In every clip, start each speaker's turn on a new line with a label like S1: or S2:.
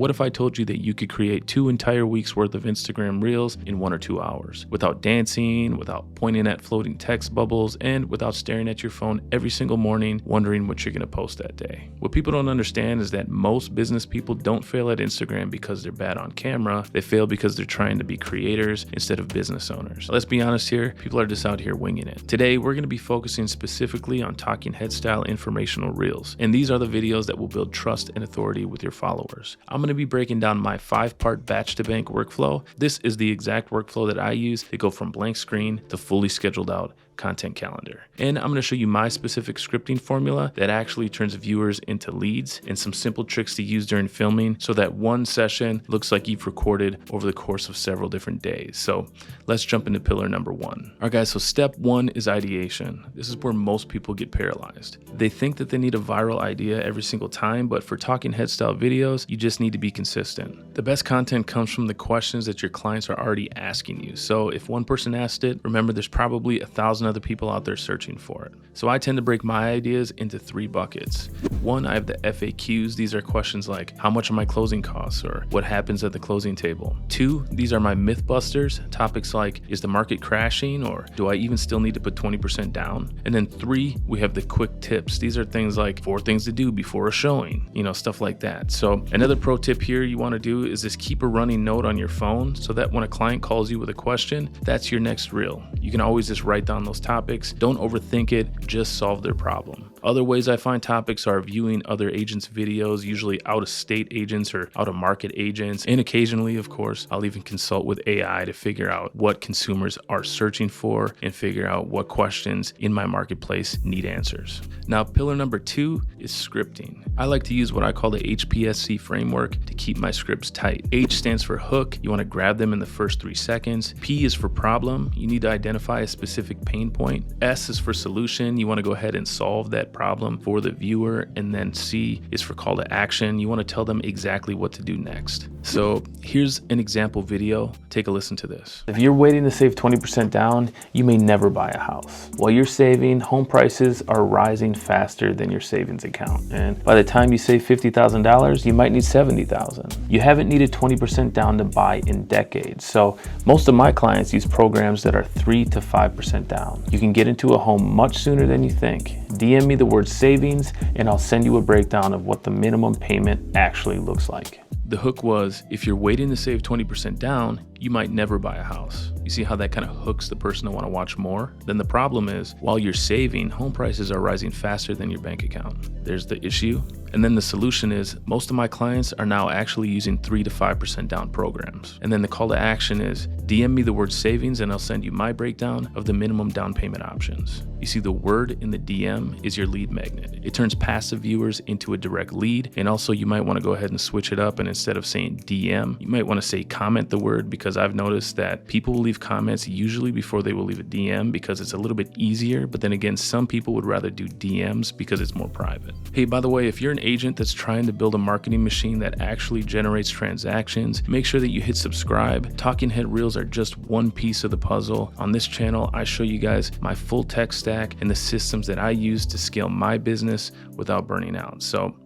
S1: What if I told you that you could create 2 entire weeks worth of Instagram Reels in 1 or 2 hours without dancing, without pointing at floating text bubbles, and without staring at your phone every single morning wondering what you're going to post that day? What people don't understand is that most business people don't fail at Instagram because they're bad on camera. They fail because they're trying to be creators instead of business owners. Let's be honest here, people are just out here winging it. Today, we're going to be focusing specifically on talking head style informational reels. And these are the videos that will build trust and authority with your followers. I'm going to be breaking down my 5-part batch to bank workflow. This is the exact workflow that I use to go from blank screen to fully scheduled out content calendar. And I'm going to show you my specific scripting formula that actually turns viewers into leads, and some simple tricks to use during filming so that one session looks like you've recorded over the course of several different days. So let's jump into pillar number 1. All right, guys, so step 1 is ideation. This is where most people get paralyzed. They think that they need a viral idea every single time, but for talking head style videos, you just need to be consistent. The best content comes from the questions that your clients are already asking you. So if one person asked it, remember there's probably 1,000 other people out there searching for it. So I tend to break my ideas into 3 buckets. 1, I have the FAQs. These are questions like, how much are my closing costs, or what happens at the closing table? 2, these are my myth busters. Topics like, is the market crashing, or do I even still need to put 20% down? And then 3, we have the quick tips. These are things like 4 things to do before a showing, stuff like that. So another pro tip here you want to do is just keep a running note on your phone so that when a client calls you with a question, that's your next reel. You can always just write down those topics. Don't overthink it, just solve their problem. Other ways I find topics are viewing other agents' videos, usually out-of-state agents or out-of-market agents. And occasionally, of course, I'll even consult with AI to figure out what consumers are searching for and figure out what questions in my marketplace need answers. Now, pillar number 2 is scripting. I like to use what I call the H.P.S.C framework to keep my scripts tight. H stands for hook. You want to grab them in the first 3 seconds. P is for problem. You need to identify a specific pain point. S is for solution. You want to go ahead and solve that problem for the viewer. And then C is for call to action. You want to tell them exactly what to do next. So here's an example video. Take a listen to this. If you're waiting to save 20% down, you may never buy a house. While you're saving, home prices are rising faster than your savings account. And by the time you save $50,000, you might need $70,000. You haven't needed 20% down to buy in decades. So most of my clients use programs that are 3 to 5% down. You can get into a home much sooner than you think. DM me the word savings and I'll send you a breakdown of what the minimum payment actually looks like. The hook was, if you're waiting to save 20% down, you might never buy a house. You see how that kind of hooks the person to want to watch more? Then the problem is, while you're saving, home prices are rising faster than your bank account. There's the issue. And then the solution is, most of my clients are now actually using 3 to 5% down programs. And then the call to action is, DM me the word savings and I'll send you my breakdown of the minimum down payment options. You see, the word in the DM is your lead magnet. It turns passive viewers into a direct lead. And also you might want to go ahead and switch it up, and instead of saying DM, you might want to say comment the word, because I've noticed that people will leave comments usually before they will leave a DM because it's a little bit easier. But then again, some people would rather do DMs because it's more private. Hey, by the way, if you're an agent that's trying to build a marketing machine that actually generates transactions, make sure that you hit subscribe. Talking head reels are just one piece of the puzzle. On this channel, I show you guys my full tech stack and the systems that I use to scale my business without burning out. So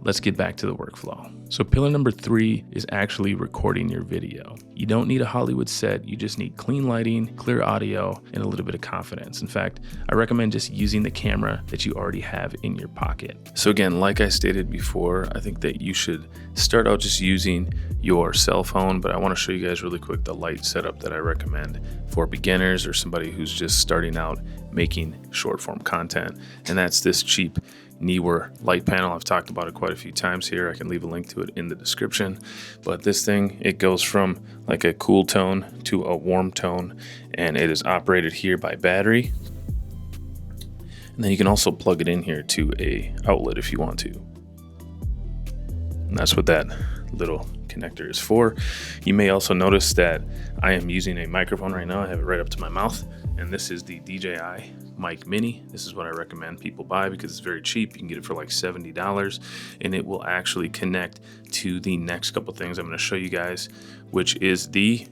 S1: let's get back to the workflow. So pillar number 3 is actually recording your video. You don't need a Hollywood set. You just need clean lighting, clear audio, and a little bit of confidence. In fact, I recommend just using the camera that you already have in your pocket. So again, like I stated before, I think that you should start out just using your cell phone, but I want to show you guys really quick the light setup that I recommend for beginners or somebody who's just starting out making short form content. And that's this cheap Neewer light panel. I've talked about it quite a few times here. I can leave a link to it in the description. But this thing, it goes from like a cool tone to a warm tone, and it is operated here by battery. And then you can also plug it in here to a outlet if you want to. And that's what that little connector is for. You may also notice that I am using a microphone right now. I have it right up to my mouth, and this is the DJI Mic Mini. This is what I recommend people buy because it's very cheap. You can get it for like $70, and it will actually connect to the next couple things I'm going to show you guys, which is the,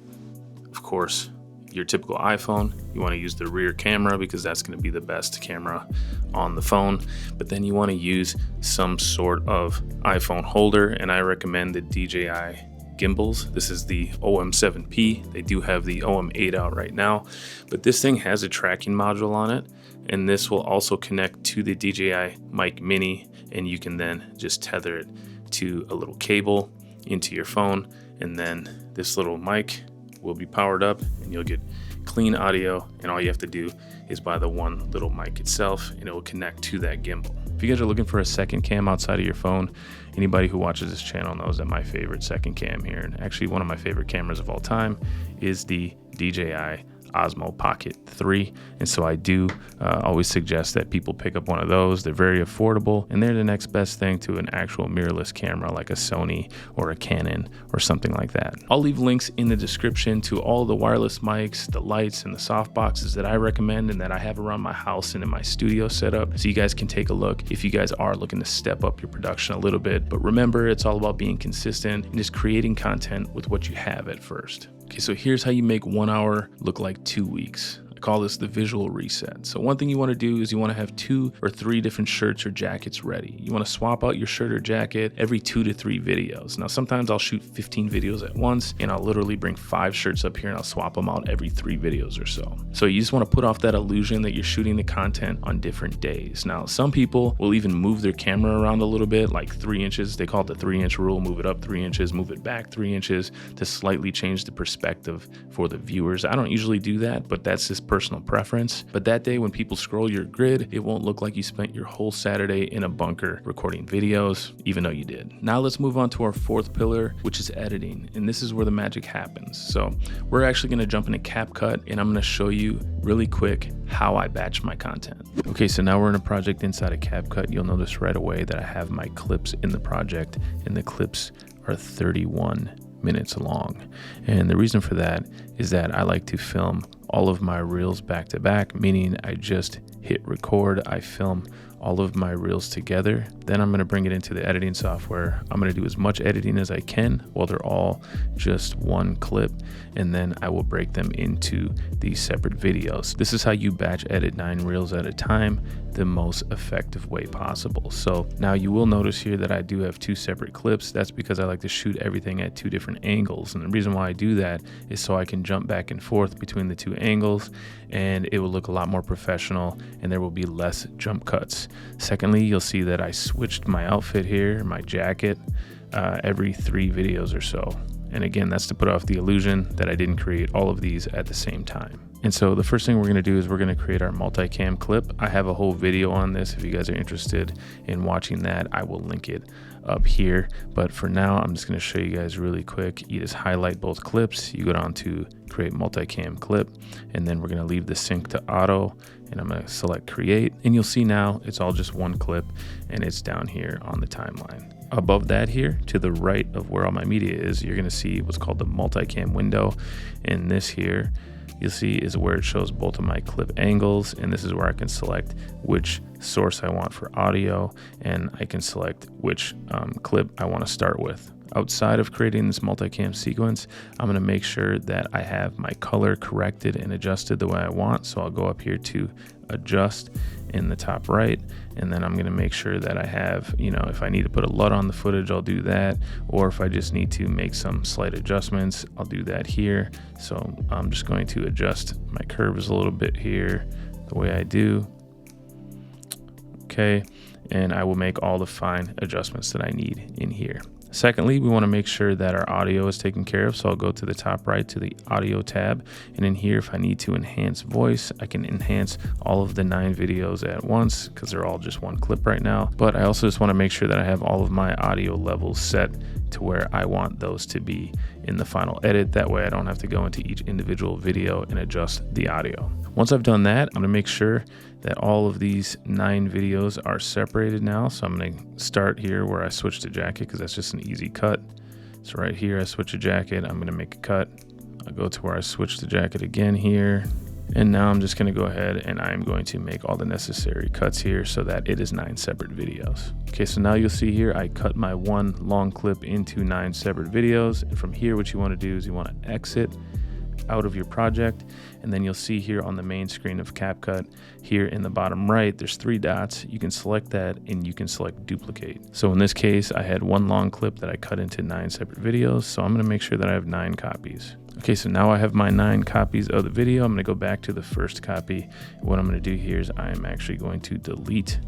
S1: of course, your typical iPhone. You want to use the rear camera because that's going to be the best camera on the phone. But then you want to use some sort of iPhone holder, and I recommend the DJI gimbals. This is the OM7P. They do have the OM8 out right now, but this thing has a tracking module on it, and this will also connect to the DJI Mic Mini, and you can then just tether it to a little cable into your phone, and then this little mic will be powered up and you'll get clean audio, and all you have to do is buy the one little mic itself and it will connect to that gimbal. If you guys are looking for a second cam outside of your phone, anybody who watches this channel knows that my favorite second cam here, and actually one of my favorite cameras of all time, is the DJI Osmo Pocket 3, and so I do always suggest that people pick up one of those. They're very affordable, and they're the next best thing to an actual mirrorless camera like a Sony or a Canon or something like that. I'll leave links in the description to all the wireless mics, the lights, and the soft boxes that I recommend and that I have around my house and in my studio setup, so you guys can take a look if you guys are looking to step up your production a little bit. But remember, it's all about being consistent and just creating content with what you have at first. Okay, so here's how you make 1 hour look like 2 weeks. I call this the visual reset. So one thing you want to do is you want to have 2 or 3 different shirts or jackets ready. You want to swap out your shirt or jacket every 2 to 3 videos. Now sometimes I'll shoot 15 videos at once, and I'll literally bring 5 shirts up here and I'll swap them out every 3 videos or so. So you just want to put off that illusion that you're shooting the content on different days. Now some people will even move their camera around a little bit, like 3 inches. They call it the 3-inch rule. Move it up 3 inches, move it back 3 inches to slightly change the perspective for the viewers. I don't usually do that, but that's just personal preference. But that day when people scroll your grid, it won't look like you spent your whole Saturday in a bunker recording videos, even though you did. Now let's move on to our 4th pillar, which is editing. And this is where the magic happens. So we're actually going to jump into CapCut, and I'm going to show you really quick how I batch my content. Okay, so now we're in a project inside of CapCut. You'll notice right away that I have my clips in the project, and the clips are 31 minutes long. And the reason for that is that I like to film all of my reels back to back, meaning I just hit record, I film all of my reels together. Then I'm going to bring it into the editing software. I'm going to do as much editing as I can while they're all just one clip, and then I will break them into these separate videos. This is how you batch edit 9 reels at a time the most effective way possible. So now you will notice here that I do have 2 separate clips. That's because I like to shoot everything at 2 different angles, and the reason why I do that is so I can jump back and forth between the 2 angles, and it will look a lot more professional and there will be less jump cuts. Secondly, you'll see that I switched my outfit here, my jacket, every 3 videos or so. And again, that's to put off the illusion that I didn't create all of these at the same time. And so the first thing we're going to do is we're going to create our multicam clip. I have a whole video on this. If you guys are interested in watching that, I will link it up here. But for now, I'm just going to show you guys really quick. You just highlight both clips. You go down to create multicam clip, and then we're going to leave the sync to auto, and I'm going to select create. And you'll see now it's all just one clip, and it's down here on the timeline. Above that here, to the right of where all my media is, you're going to see what's called the multicam window. And this here, you'll see is where it shows both of my clip angles, and this is where I can select which source I want for audio, and I can select which clip I want to start with. Outside of creating this multicam sequence, I'm going to make sure that I have my color corrected and adjusted the way I want. So I'll go up here to adjust in the top right, and then I'm going to make sure that I have, if I need to put a LUT on the footage, I'll do that, or if I just need to make some slight adjustments, I'll do that here. So I'm just going to adjust my curves a little bit here the way I do. Okay, and I will make all the fine adjustments that I need in here. Secondly, we want to make sure that our audio is taken care of, so I'll go to the top right to the audio tab, and in here, if I need to enhance voice, I can enhance all of the 9 videos at once because they're all just one clip right now. But I also just want to make sure that I have all of my audio levels set to where I want those to be in the final edit. That way I don't have to go into each individual video and adjust the audio. Once I've done that, I'm going to make sure that all of these 9 videos are separated now. So I'm going to start here where I switch to jacket because that's just an easy cut. So right here I switch to jacket, I'm going to make a cut. I'll go to where I switch to jacket again here. And now I'm just going to go ahead and I'm going to make all the necessary cuts here so that it is 9 separate videos. Okay, so now you'll see here I cut my one long clip into 9 separate videos. And from here, what you want to do is you want to exit, out of your project, and then you'll see here on the main screen of CapCut, here in the bottom right, there's 3 dots. You can select that and you can select duplicate. So in this case, I had one long clip that I cut into 9 separate videos, so I'm gonna make sure that I have 9 copies. Okay, so now I have my 9 copies of the video. I'm gonna go back to the first copy. What I'm gonna do here is I'm actually going to delete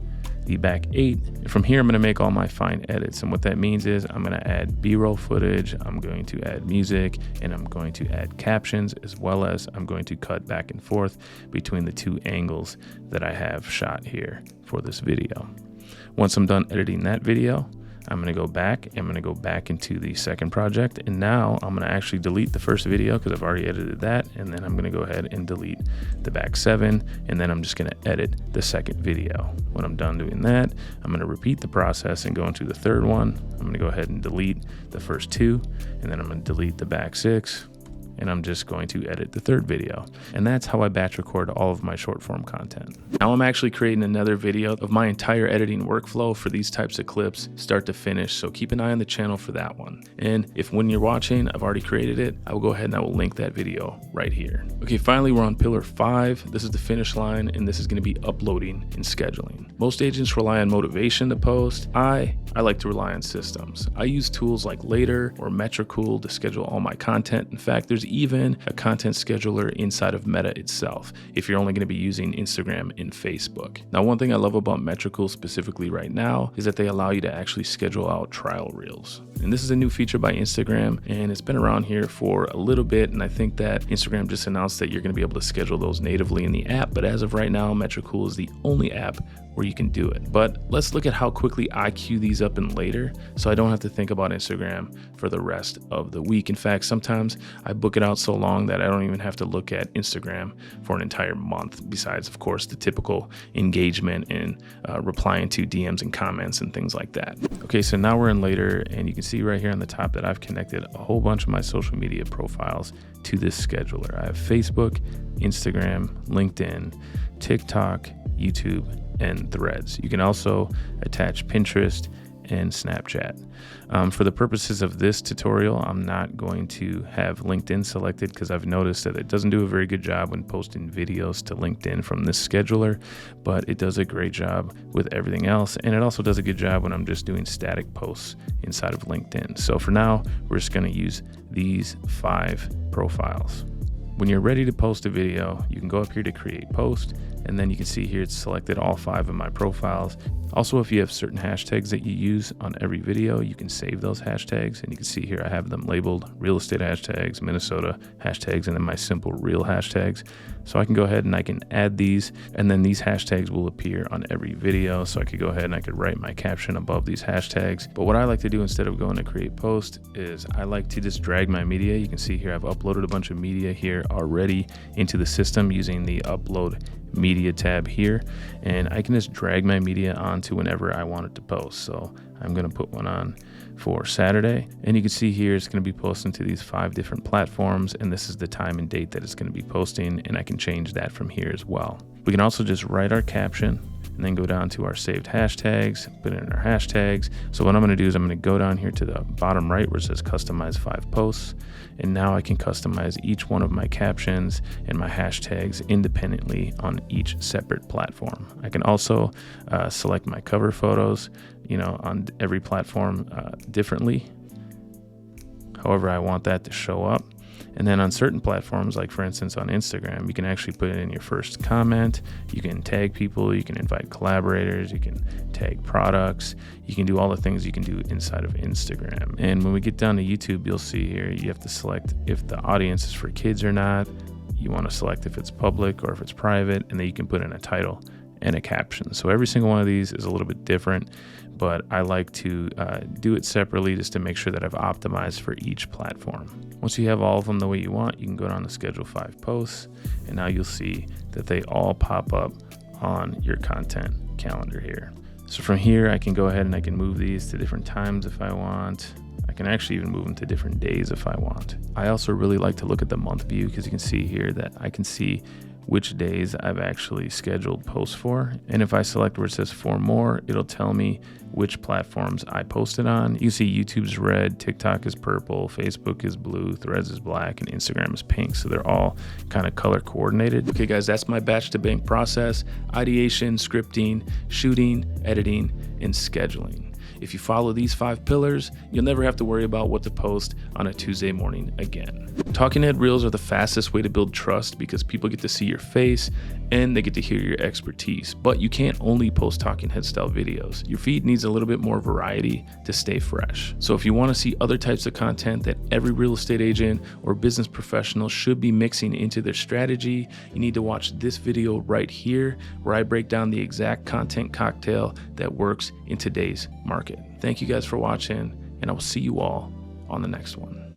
S1: the back 8. And from here, I'm gonna make all my fine edits. And what that means is I'm gonna add B-roll footage, I'm going to add music, and I'm going to add captions, as well as I'm going to cut back and forth between the 2 angles that I have shot here for this video. Once I'm done editing that video, I'm gonna go back into the second project, and now I'm gonna actually delete the first video because I've already edited that, and then I'm gonna go ahead and delete the back 7, and then I'm just gonna edit the second video. When I'm done doing that, I'm gonna repeat the process and go into the third one. I'm gonna go ahead and delete the first 2, and then I'm gonna delete the back 6, and I'm just going to edit the third video. And that's how I batch record all of my short form content. Now I'm actually creating another video of my entire editing workflow for these types of clips, start to finish, so keep an eye on the channel for that one. And if when you're watching, I've already created it, I will go ahead and I will link that video right here. Okay, finally we're on pillar 5. This is the finish line, and this is gonna be uploading and scheduling. Most agents rely on motivation to post. I like to rely on systems. I use tools like Later or Metricool to schedule all my content. In fact, there's even a content scheduler inside of Meta itself if you're only going to be using Instagram and Facebook. Now, one thing I love about Metricool specifically right now is that they allow you to actually schedule out trial reels. And this is a new feature by Instagram, and it's been around here for a little bit, and I think that Instagram just announced that you're going to be able to schedule those natively in the app, but as of right now, Metricool is the only app where you can do it. But let's look at how quickly I queue these up in Later, so I don't have to think about Instagram for the rest of the week. In fact, sometimes I book it out so long that I don't even have to look at Instagram for an entire month, besides, of course, the typical engagement and replying to DMs and comments and things like that. Okay, so now we're in Later, and you can see right here on the top that I've connected a whole bunch of my social media profiles to this scheduler. I have Facebook, Instagram, LinkedIn, TikTok, YouTube, and Threads. You can also attach Pinterest and Snapchat. For the purposes of this tutorial, I'm not going to have LinkedIn selected because I've noticed that it doesn't do a very good job when posting videos to LinkedIn from this scheduler, but it does a great job with everything else. And it also does a good job when I'm just doing static posts inside of LinkedIn. So for now, we're just going to use these 5 profiles. When you're ready to post a video, you can go up here to create post, and then you can see here it's selected all 5 of my profiles. Also, if you have certain hashtags that you use on every video, you can save those hashtags, and you can see here I have them labeled real estate hashtags, Minnesota hashtags, and then my simple real hashtags. So I can go ahead and I can add these, and then these hashtags will appear on every video. So I could go ahead and I could write my caption above these hashtags. But what I like to do instead of going to create post is I like to just drag my media. You can see here I've uploaded a bunch of media here already into the system using the upload media tab here, and I can just drag my media onto whenever I want it to post. So I'm going to put one on for Saturday, and you can see here it's going to be posting to these 5 different platforms, and this is the time and date that it's going to be posting, and I can change that from here as well. We can also just write our caption and then go down to our saved hashtags, put in our hashtags. So what I'm going to do is I'm going to go down here to the bottom right where it says customize 5 posts, and now I can customize each one of my captions and my hashtags independently on each separate platform. I can also select my cover photos, on every platform differently, however I want that to show up. And then on certain platforms, like for instance on Instagram, you can actually put it in your first comment, you can tag people, you can invite collaborators, you can tag products, you can do all the things you can do inside of Instagram. And when we get down to YouTube, you'll see here you have to select if the audience is for kids or not. You want to select if it's public or if it's private, and then you can put in a title and a caption. So every single one of these is a little bit different, but I like to do it separately just to make sure that I've optimized for each platform. Once you have all of them the way you want, you can go down to schedule 5 posts, and now you'll see that they all pop up on your content calendar here. So from here, I can go ahead and I can move these to different times if I want. I can actually even move them to different days if I want. I also really like to look at the month view because you can see here that I can see which days I've actually scheduled posts for. And if I select where it says for more, it'll tell me which platforms I posted on. You see YouTube's red, TikTok is purple, Facebook is blue, Threads is black, and Instagram is pink. So they're all kind of color coordinated. Okay guys, that's my batch to bank process: ideation, scripting, shooting, editing, and scheduling. If you follow these 5 pillars, you'll never have to worry about what to post on a Tuesday morning again. Talking head reels are the fastest way to build trust because people get to see your face and they get to hear your expertise. But you can't only post talking head style videos. Your feed needs a little bit more variety to stay fresh. So if you want to see other types of content that every real estate agent or business professional should be mixing into their strategy, you need to watch this video right here, where I break down the exact content cocktail that works in today's market. Thank you guys for watching, and I will see you all on the next one.